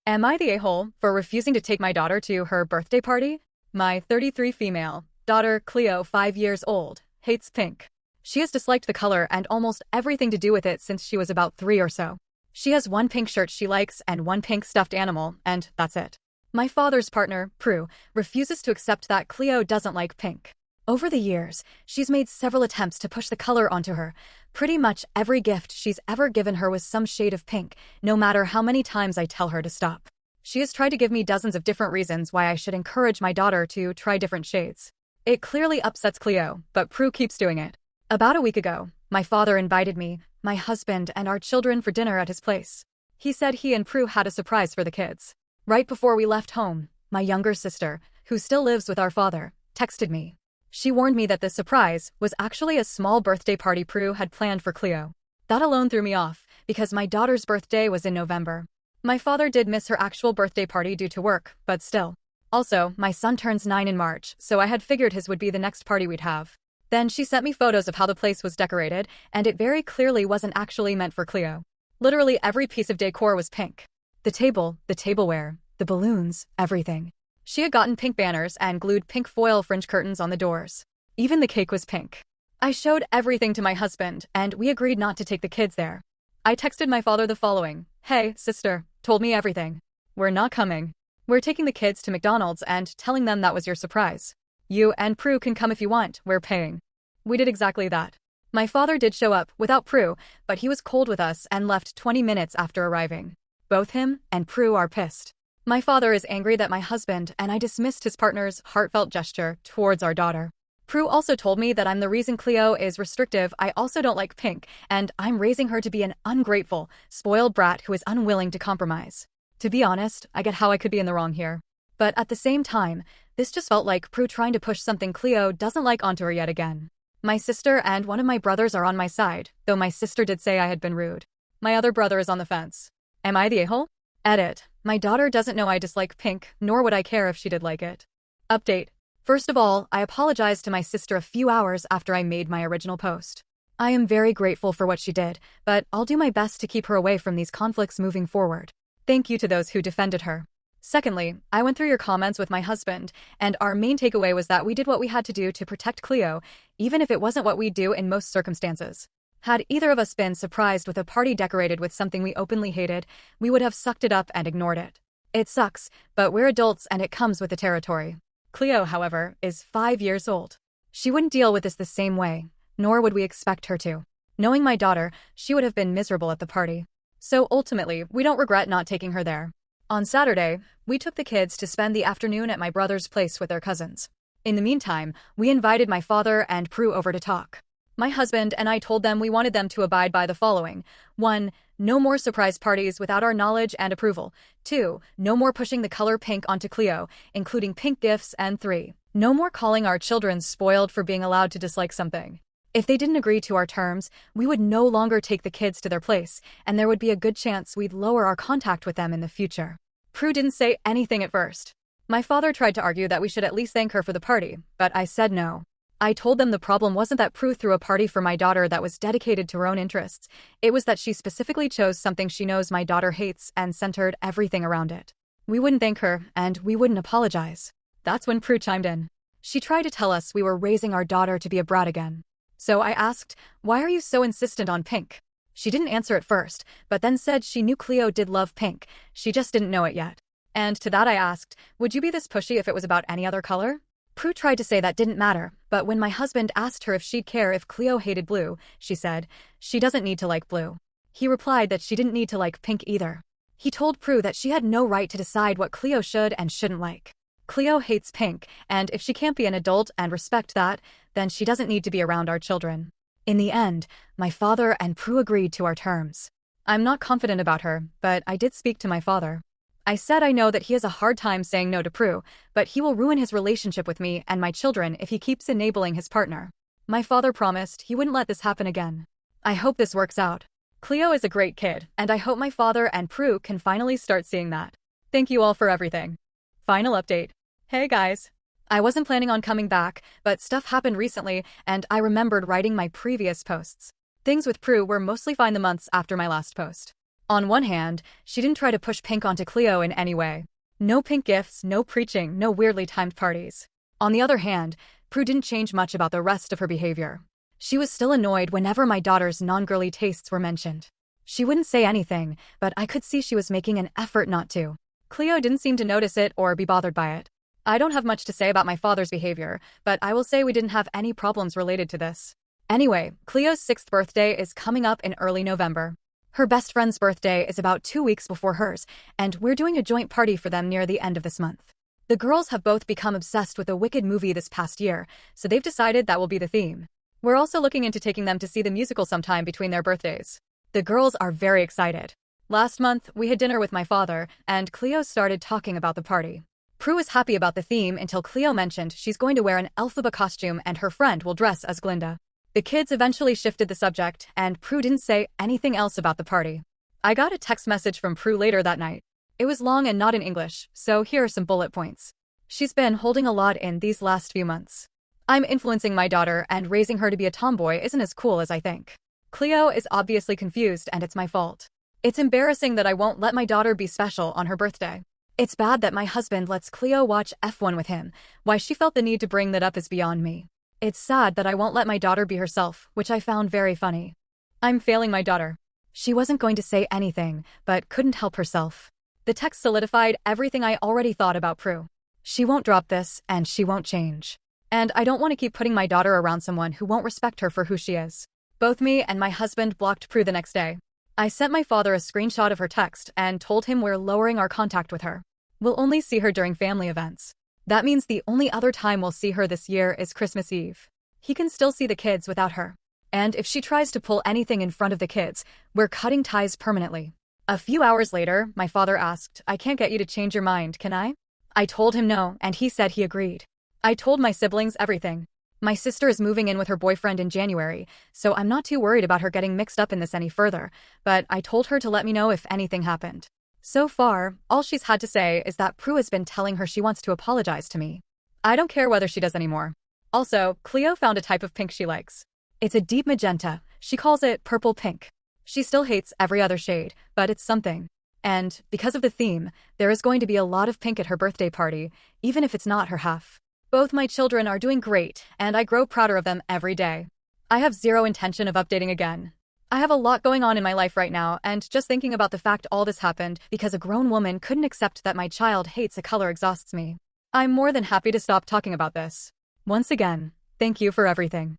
Am I the a-hole for refusing to take my daughter to her birthday party? My 33 female daughter, Cleo, 5 years old, hates pink. She has disliked the color and almost everything to do with it since she was about 3 or so. She has one pink shirt she likes and one pink stuffed animal, and that's it. My father's partner, Prue, refuses to accept that Cleo doesn't like pink. Over the years, she's made several attempts to push the color onto her. Pretty much every gift she's ever given her was some shade of pink, no matter how many times I tell her to stop. She has tried to give me dozens of different reasons why I should encourage my daughter to try different shades. It clearly upsets Cleo, but Prue keeps doing it. About a week ago, my father invited me, my husband, and our children for dinner at his place. He said he and Prue had a surprise for the kids. Right before we left home, my younger sister, who still lives with our father, texted me. She warned me that the surprise was actually a small birthday party Prue had planned for Cleo. That alone threw me off, because my daughter's birthday was in November. My father did miss her actual birthday party due to work, but still. Also, my son turns 9 in March, so I had figured his would be the next party we'd have. Then she sent me photos of how the place was decorated, and it very clearly wasn't actually meant for Cleo. Literally every piece of decor was pink. The table, the tableware, the balloons, everything. She had gotten pink banners and glued pink foil fringe curtains on the doors. Even the cake was pink. I showed everything to my husband, and we agreed not to take the kids there. I texted my father the following: "Hey, sister, told me everything. We're not coming. We're taking the kids to McDonald's and telling them that was your surprise. You and Prue can come if you want, we're paying." We did exactly that. My father did show up, without Prue, but he was cold with us and left 20 minutes after arriving. Both him and Prue are pissed. My father is angry that my husband and I dismissed his partner's heartfelt gesture towards our daughter. Prue also told me that I'm the reason Cleo is restrictive. I also don't like pink, and I'm raising her to be an ungrateful, spoiled brat who is unwilling to compromise. To be honest, I get how I could be in the wrong here. But at the same time, this just felt like Prue trying to push something Cleo doesn't like onto her yet again. My sister and one of my brothers are on my side, though my sister did say I had been rude. My other brother is on the fence. Am I the a-hole? Edit. My daughter doesn't know I dislike pink, nor would I care if she did like it. Update. First of all, I apologized to my sister a few hours after I made my original post. I am very grateful for what she did, but I'll do my best to keep her away from these conflicts moving forward. Thank you to those who defended her. Secondly, I went through your comments with my husband, and our main takeaway was that we did what we had to do to protect Cleo, even if it wasn't what we'd do in most circumstances. Had either of us been surprised with a party decorated with something we openly hated, we would have sucked it up and ignored it. It sucks, but we're adults and it comes with the territory. Cleo, however, is 5 years old. She wouldn't deal with this the same way, nor would we expect her to. Knowing my daughter, she would have been miserable at the party. So ultimately, we don't regret not taking her there. On Saturday, we took the kids to spend the afternoon at my brother's place with their cousins. In the meantime, we invited my father and Prue over to talk. My husband and I told them we wanted them to abide by the following: 1. No more surprise parties without our knowledge and approval. 2. No more pushing the color pink onto Cleo, including pink gifts. And 3. No more calling our children spoiled for being allowed to dislike something. If they didn't agree to our terms, we would no longer take the kids to their place, and there would be a good chance we'd lower our contact with them in the future. Prue didn't say anything at first. My father tried to argue that we should at least thank her for the party, but I said no. I told them the problem wasn't that Prue threw a party for my daughter that was dedicated to her own interests. It was that she specifically chose something she knows my daughter hates and centered everything around it. We wouldn't thank her, and we wouldn't apologize. That's when Prue chimed in. She tried to tell us we were raising our daughter to be a brat again. So I asked, "Why are you so insistent on pink?" She didn't answer at first, but then said she knew Cleo did love pink, she just didn't know it yet. And to that I asked, "Would you be this pushy if it was about any other color?" Prue tried to say that didn't matter, but when my husband asked her if she'd care if Cleo hated blue, she said, "She doesn't need to like blue." He replied that she didn't need to like pink either. He told Prue that she had no right to decide what Cleo should and shouldn't like. Cleo hates pink, and if she can't be an adult and respect that, then she doesn't need to be around our children. In the end, my father and Prue agreed to our terms. I'm not confident about her, but I did speak to my father. I said I know that he has a hard time saying no to Prue, but he will ruin his relationship with me and my children if he keeps enabling his partner. My father promised he wouldn't let this happen again. I hope this works out. Cleo is a great kid, and I hope my father and Prue can finally start seeing that. Thank you all for everything. Final update. Hey guys. I wasn't planning on coming back, but stuff happened recently, and I remembered writing my previous posts. Things with Prue were mostly fine the months after my last post. On one hand, she didn't try to push Pink onto Cleo in any way. No pink gifts, no preaching, no weirdly timed parties. On the other hand, Prue didn't change much about the rest of her behavior. She was still annoyed whenever my daughter's non-girly tastes were mentioned. She wouldn't say anything, but I could see she was making an effort not to. Cleo didn't seem to notice it or be bothered by it. I don't have much to say about my father's behavior, but I will say we didn't have any problems related to this. Anyway, Cleo's 6th birthday is coming up in early November. Her best friend's birthday is about 2 weeks before hers, and we're doing a joint party for them near the end of this month. The girls have both become obsessed with a Wicked movie this past year, so they've decided that will be the theme. We're also looking into taking them to see the musical sometime between their birthdays. The girls are very excited. Last month, we had dinner with my father, and Cleo started talking about the party. Prue was happy about the theme until Cleo mentioned she's going to wear an Elphaba costume and her friend will dress as Glinda. The kids eventually shifted the subject, and Prue didn't say anything else about the party. I got a text message from Prue later that night. It was long and not in English, so here are some bullet points. She's been holding a lot in these last few months. I'm influencing my daughter, and raising her to be a tomboy isn't as cool as I think. Cleo is obviously confused, and it's my fault. It's embarrassing that I won't let my daughter be special on her birthday. It's bad that my husband lets Cleo watch F1 with him. Why she felt the need to bring that up is beyond me. It's sad that I won't let my daughter be herself, which I found very funny. I'm failing my daughter. She wasn't going to say anything, but couldn't help herself. The text solidified everything I already thought about Prue. She won't drop this, and she won't change. And I don't want to keep putting my daughter around someone who won't respect her for who she is. Both me and my husband blocked Prue the next day. I sent my father a screenshot of her text and told him we're lowering our contact with her. We'll only see her during family events. That means the only other time we'll see her this year is Christmas Eve. He can still see the kids without her. And if she tries to pull anything in front of the kids, we're cutting ties permanently. A few hours later, my father asked, I can't get you to change your mind, can I? I told him no, and he said he agreed. I told my siblings everything. My sister is moving in with her boyfriend in January, so I'm not too worried about her getting mixed up in this any further, but I told her to let me know if anything happened. So far, all she's had to say is that Prue has been telling her she wants to apologize to me. I don't care whether she does anymore. Also, Cleo found a type of pink she likes. It's a deep magenta. She calls it purple pink. She still hates every other shade, but it's something. And, because of the theme, there is going to be a lot of pink at her birthday party, even if it's not her half. Both my children are doing great, and I grow prouder of them every day. I have zero intention of updating again. I have a lot going on in my life right now, and just thinking about the fact all this happened because a grown woman couldn't accept that my child hates a color exhausts me. I'm more than happy to stop talking about this. Once again, thank you for everything.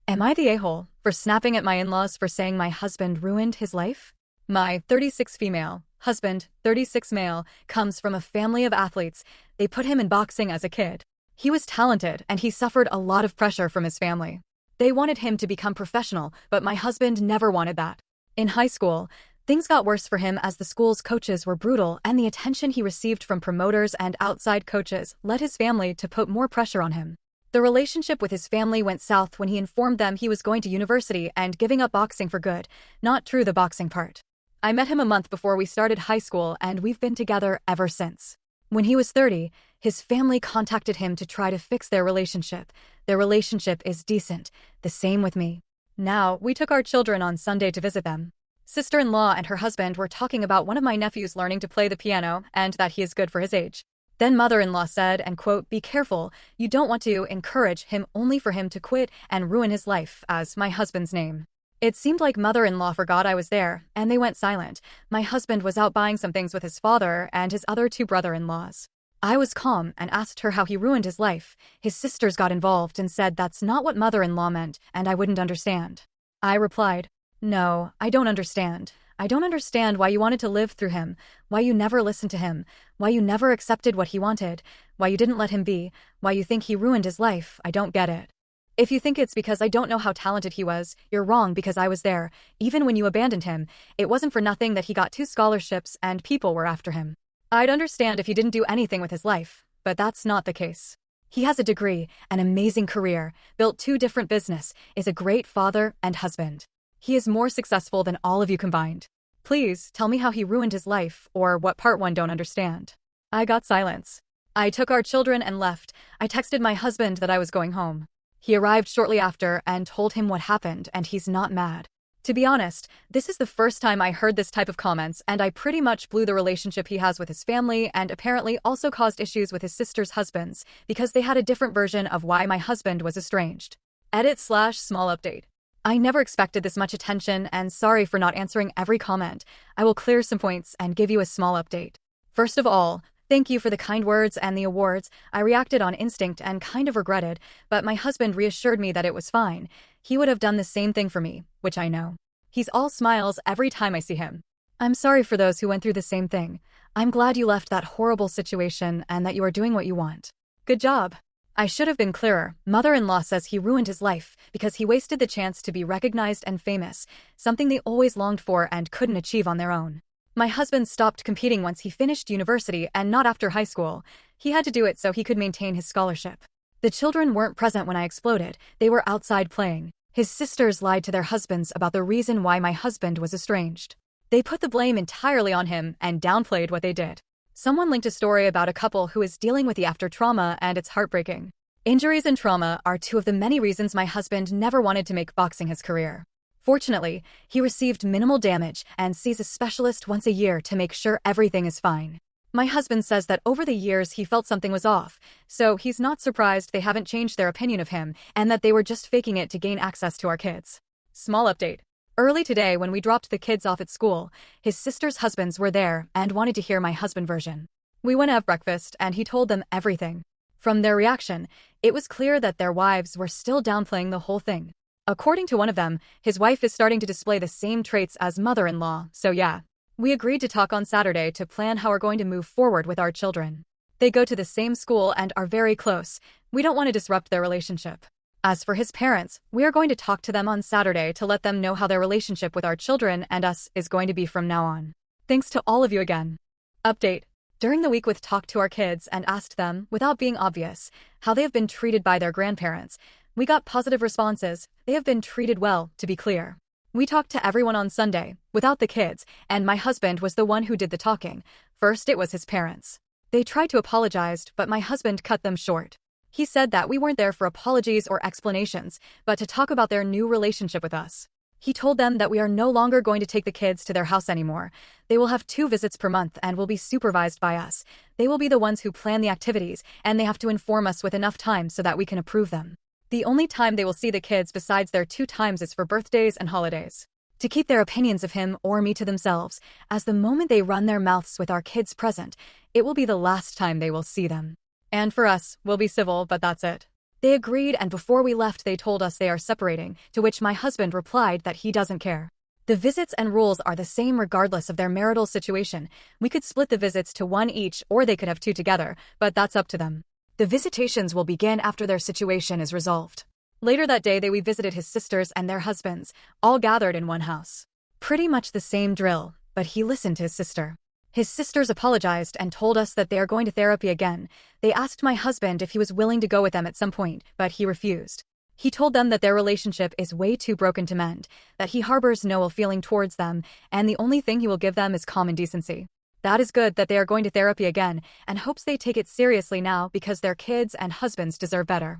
Am I the a-hole for snapping at my in-laws for saying my husband ruined his life? My 36 female, husband, 36 male, comes from a family of athletes. They put him in boxing as a kid. He was talented, and he suffered a lot of pressure from his family. They wanted him to become professional, but my husband never wanted that. In high school, things got worse for him as the school's coaches were brutal, and the attention he received from promoters and outside coaches led his family to put more pressure on him. The relationship with his family went south when he informed them he was going to university and giving up boxing for good, not true the boxing part. I met him a month before we started high school, and we've been together ever since. When he was 30, his family contacted him to try to fix their relationship. Their relationship is decent, the same with me. Now, we took our children on Sunday to visit them. Sister-in-law and her husband were talking about one of my nephews learning to play the piano and that he is good for his age. Then mother-in-law said, and quote, "Be careful, you don't want to encourage him only for him to quit and ruin his life," as my husband's name. It seemed like mother-in-law forgot I was there, and they went silent. My husband was out buying some things with his father and his other two brother-in-laws. I was calm and asked her how he ruined his life. His sisters got involved and said that's not what mother-in-law meant, and I wouldn't understand. I replied, "No, I don't understand. I don't understand why you wanted to live through him, why you never listened to him, why you never accepted what he wanted, why you didn't let him be, why you think he ruined his life. I don't get it. If you think it's because I don't know how talented he was, you're wrong because I was there. Even when you abandoned him, it wasn't for nothing that he got 2 scholarships and people were after him. I'd understand if he didn't do anything with his life, but that's not the case. He has a degree, an amazing career, built 2 different businesses, is a great father and husband. He is more successful than all of you combined. Please tell me how he ruined his life, or what part one don't understand." I got silence. I took our children and left. I texted my husband that I was going home. He arrived shortly after and told him what happened, and he's not mad. To be honest, this is the first time I heard this type of comments, and I pretty much blew the relationship he has with his family and apparently also caused issues with his sister's husbands because they had a different version of why my husband was estranged. Edit/small update. I never expected this much attention, and sorry for not answering every comment. I will clear some points and give you a small update. First of all, thank you for the kind words and the awards. I reacted on instinct and kind of regretted, but my husband reassured me that it was fine. He would have done the same thing for me, which I know. He's all smiles every time I see him. I'm sorry for those who went through the same thing. I'm glad you left that horrible situation and that you are doing what you want. Good job. I should have been clearer. Mother-in-law says he ruined his life because he wasted the chance to be recognized and famous, something they always longed for and couldn't achieve on their own. My husband stopped competing once he finished university and not after high school. He had to do it so he could maintain his scholarship. The children weren't present when I exploded. They were outside playing. His sisters lied to their husbands about the reason why my husband was estranged. They put the blame entirely on him and downplayed what they did. Someone linked a story about a couple who is dealing with the after trauma, and it's heartbreaking. Injuries and trauma are two of the many reasons my husband never wanted to make boxing his career. Fortunately, he received minimal damage and sees a specialist once a year to make sure everything is fine. My husband says that over the years he felt something was off, so he's not surprised they haven't changed their opinion of him and that they were just faking it to gain access to our kids. Small update. Early today when we dropped the kids off at school, his sister's husbands were there and wanted to hear my husband version. We went to have breakfast and he told them everything. From their reaction, it was clear that their wives were still downplaying the whole thing. According to one of them, his wife is starting to display the same traits as mother-in-law, so yeah. We agreed to talk on Saturday to plan how we're going to move forward with our children. They go to the same school and are very close. We don't want to disrupt their relationship. As for his parents, we are going to talk to them on Saturday to let them know how their relationship with our children and us is going to be from now on. Thanks to all of you again. Update. During the week we talked to our kids and asked them, without being obvious, how they have been treated by their grandparents. We got positive responses. They have been treated well, to be clear. We talked to everyone on Sunday, without the kids, and my husband was the one who did the talking. First it was his parents. They tried to apologize, but my husband cut them short. He said that we weren't there for apologies or explanations, but to talk about their new relationship with us. He told them that we are no longer going to take the kids to their house anymore. They will have 2 visits per month and will be supervised by us. They will be the ones who plan the activities, and they have to inform us with enough time so that we can approve them. The only time they will see the kids besides their 2 times is for birthdays and holidays. To keep their opinions of him or me to themselves, as the moment they run their mouths with our kids present, it will be the last time they will see them. And for us, we'll be civil, but that's it. They agreed, and before we left they told us they are separating, to which my husband replied that he doesn't care. The visits and rules are the same regardless of their marital situation. We could split the visits to 1 each, or they could have 2 together, but that's up to them. The visitations will begin after their situation is resolved. Later that day we visited his sisters and their husbands, all gathered in one house. Pretty much the same drill, but he listened to his sister. His sisters apologized and told us that they are going to therapy again. They asked my husband if he was willing to go with them at some point, but he refused. He told them that their relationship is way too broken to mend, that he harbors no ill feeling towards them, and the only thing he will give them is common decency. That is good that they are going to therapy again, and hopes they take it seriously now because their kids and husbands deserve better.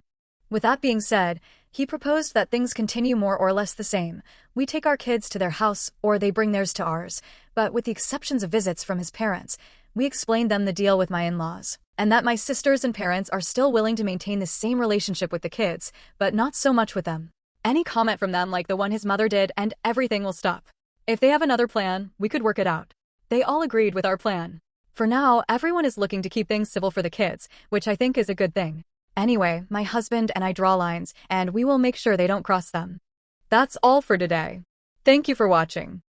With that being said, he proposed that things continue more or less the same. We take our kids to their house or they bring theirs to ours, but with the exceptions of visits from his parents. We explained them the deal with my in-laws, and that my sisters and parents are still willing to maintain the same relationship with the kids, but not so much with them. Any comment from them like the one his mother did and everything will stop. If they have another plan, we could work it out. They all agreed with our plan. For now, everyone is looking to keep things civil for the kids, which I think is a good thing. Anyway, my husband and I draw lines, and we will make sure they don't cross them. That's all for today. Thank you for watching.